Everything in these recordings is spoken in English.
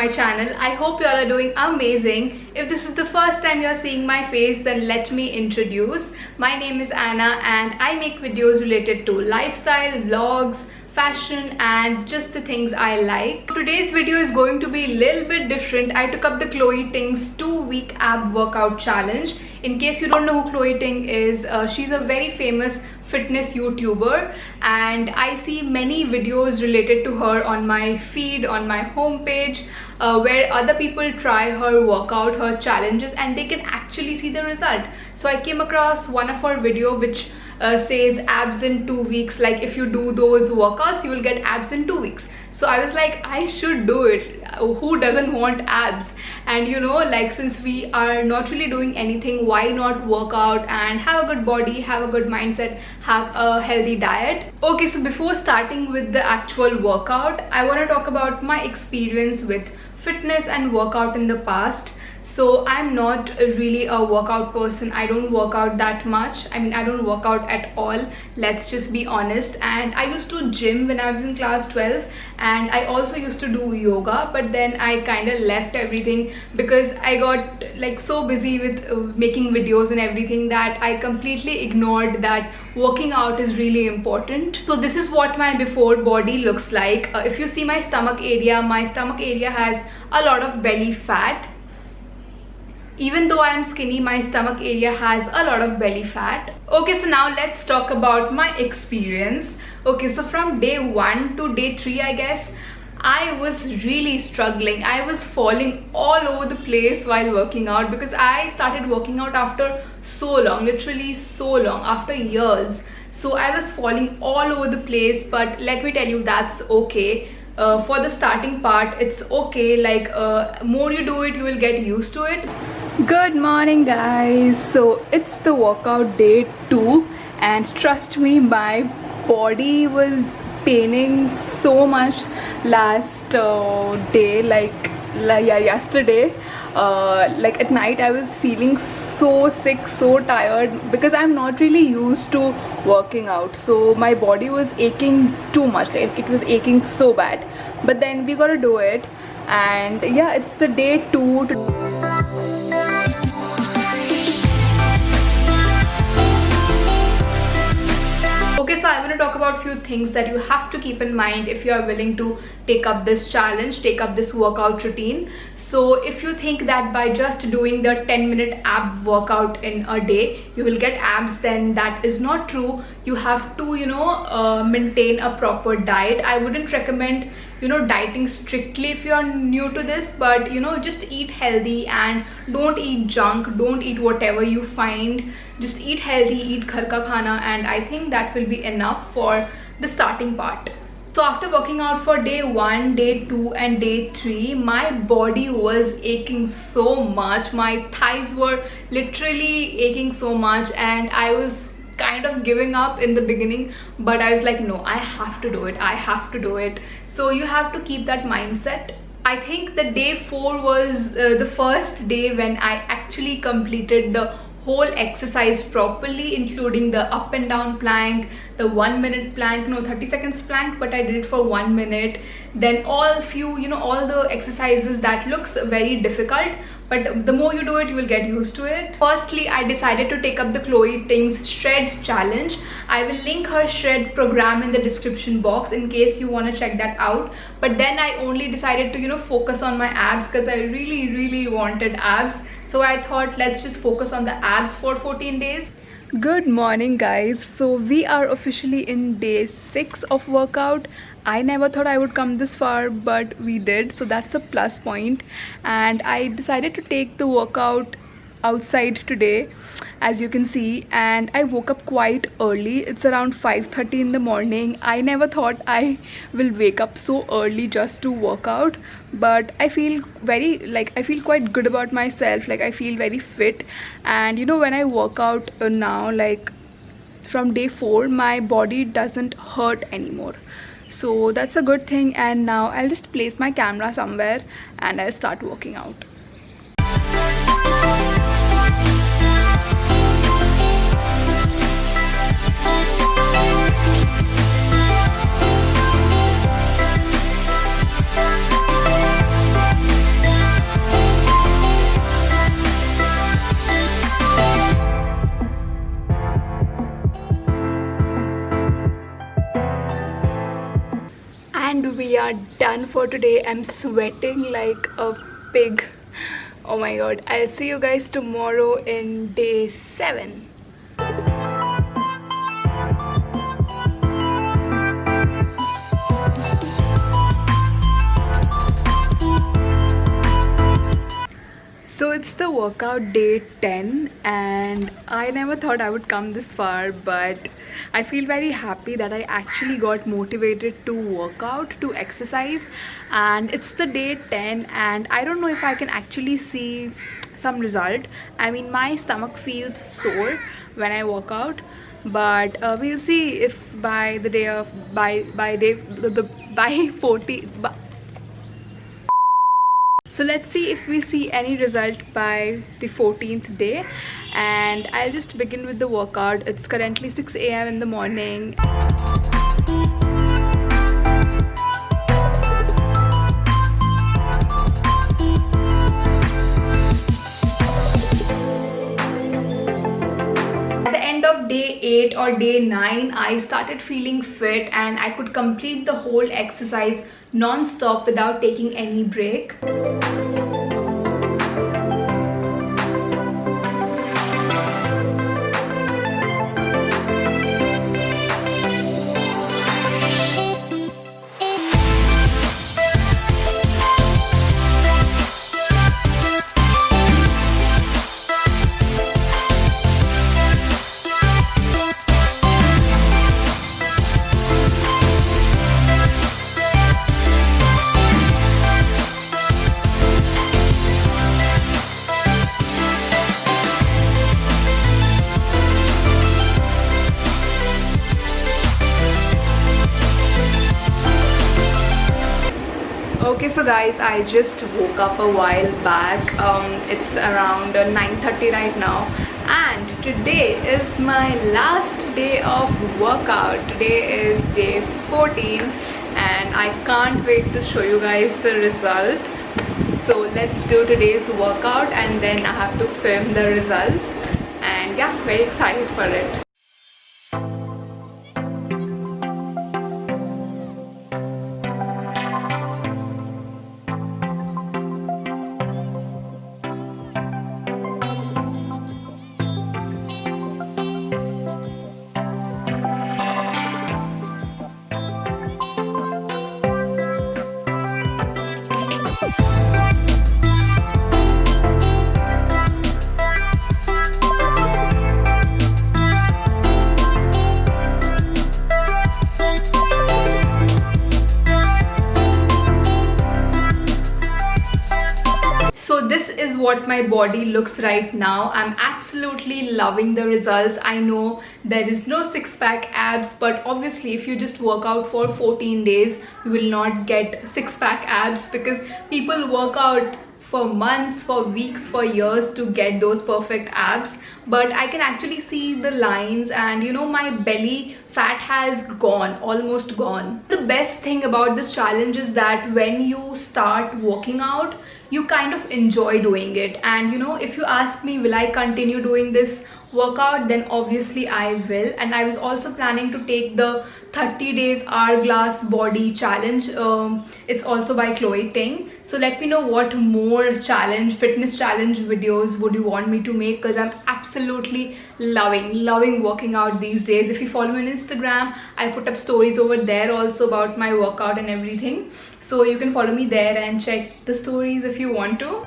my channel. I hope you all are doing amazing. If this is the first time you are seeing my face, then let me introduce. My name is Anna and I make videos related to lifestyle, vlogs, fashion and just the things I like. Today's video is going to be a little bit different. I took up the Chloe Ting's 2-week ab workout challenge. In case you don't know who Chloe Ting is, she's a very famous fitness YouTuber and I see many videos related to her on my feed, on my homepage, where other people try her workout, her challenges, and they can actually see the result. So I came across one of her video which says abs in 2 weeks, like if you do those workouts you will get abs in 2 weeks. So I was like, I should do it. Who doesn't want abs? And you know, like, since we are not really doing anything, why not work out and have a good body, have a good mindset, have a healthy diet? Okay, so before starting with the actual workout, I want to talk about my experience with fitness and workout in the past. So I'm not really a workout person. I don't work out that much. I mean, I don't work out at all, let's just be honest. And I used to gym when I was in class 12 and I also used to do yoga, but then I kind of left everything because I got like so busy with making videos and everything that I completely ignored that working out is really important. So this is what my before body looks like. If you see my stomach area has a lot of belly fat. Even though I am skinny, my stomach area has a lot of belly fat. Okay, so now let's talk about my experience. Okay, so from day 1 to day 3, I guess, I was really struggling. I was falling all over the place while working out because I started working out after so long, literally so long, after years. So I was falling all over the place, but let me tell you, that's okay. For the starting part, it's okay. Like more you do it, you will get used to it. Good morning guys. So it's the workout day 2 and trust me, my body was paining so much last day, yesterday. Like at night I was feeling so sick, so tired because I'm not really used to working out. So my body was aching too much, like it was aching so bad. But then we gotta do it, and yeah, it's the day 2. Okay, so I want to talk about a few things that you have to keep in mind if you are willing to take up this challenge, take up this workout routine. So if you think that by just doing the 10-minute ab workout in a day you will get abs, then that is not true. You have to, maintain a proper diet. I wouldn't recommend, dieting strictly if you are new to this, but just eat healthy and don't eat junk, don't eat whatever you find. Just eat healthy, eat ghar ka khana, and I think that will be enough for the starting part. So after working out for day 1, day 2 and day 3, my body was aching so much. My thighs were literally aching so much and I was kind of giving up in the beginning, but I was like, no, I have to do it, I have to do it. So you have to keep that mindset. I think the day 4 was the first day when I actually completed the whole exercise properly, including the up and down plank, the 1-minute plank, no, 30 seconds plank, but I did it for 1 minute. Then all the exercises that looks very difficult, but the more you do it, you will get used to it. Firstly, I decided to take up the Chloe Ting's shred challenge. I will link her shred program in the description box in case you want to check that out. But then I only decided to focus on my abs because I really wanted abs. So I thought, let's just focus on the abs for 14 days. Good morning guys. So we are officially in day 6 of workout. I never thought I would come this far, but we did, so that's a plus point. And I decided to take the workout outside today, as you can see, and I woke up quite early. It's around 5:30 in the morning. I never thought I will wake up so early just to work out, but I feel quite good about myself. Like I feel very fit, and when I work out now, like from day 4, my body doesn't hurt anymore. So that's a good thing. And now I'll just place my camera somewhere and I'll start working out. done for today. I'm sweating like a pig. Oh my god. I'll see you guys tomorrow in day 7. So it's the workout day 10 and I never thought I would come this far, but I feel very happy that I actually got motivated to work out, to exercise, and it's the day 10 and I don't know if I can actually see some result. I mean, my stomach feels sore when I work out, but we'll see if by the day of by 40. So let's see if we see any result by the 14th day, and I'll just begin with the workout. It's currently 6 a.m. in the morning. At the end of day 8 or day 9, I started feeling fit and I could complete the whole exercise non-stop without taking any break. Okay, so guys, I just woke up a while back. It's around 9:30 right now, and today is my last day of workout. Today is day 14 and I can't wait to show you guys the result. So let's do today's workout and then I have to film the results, and yeah, very excited for it. This is what my body looks right now. I'm absolutely loving the results. I know there is no six-pack abs, but obviously if you just work out for 14 days, you will not get six-pack abs, because people work out for months, for weeks, for years to get those perfect abs. But I can actually see the lines, and you know, my belly fat has gone, almost gone. The best thing about this challenge is that when you start working out, you kind of enjoy doing it. And you know, if you ask me, will I continue doing this workout, then obviously I will. And I was also planning to take the 30 days hourglass body challenge. It's also by Chloe Ting. So let me know what more fitness challenge videos would you want me to make, because I'm absolutely loving working out these days. If you follow me on Instagram, I put up stories over there also about my workout and everything, so you can follow me there and check the stories if you want to.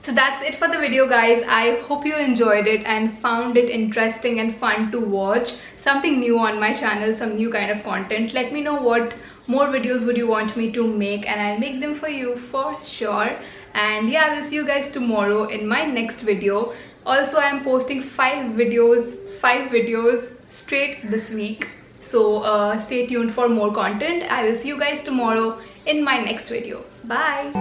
So that's it for the video, guys. I hope you enjoyed it and found it interesting and fun to watch something new on my channel, some new kind of content. Let me know what more videos would you want me to make, and I'll make them for you for sure. And yeah, I will see you guys tomorrow in my next video. Also, I'm posting 5 videos straight this week, so stay tuned for more content. I will see you guys tomorrow in my next video. Bye.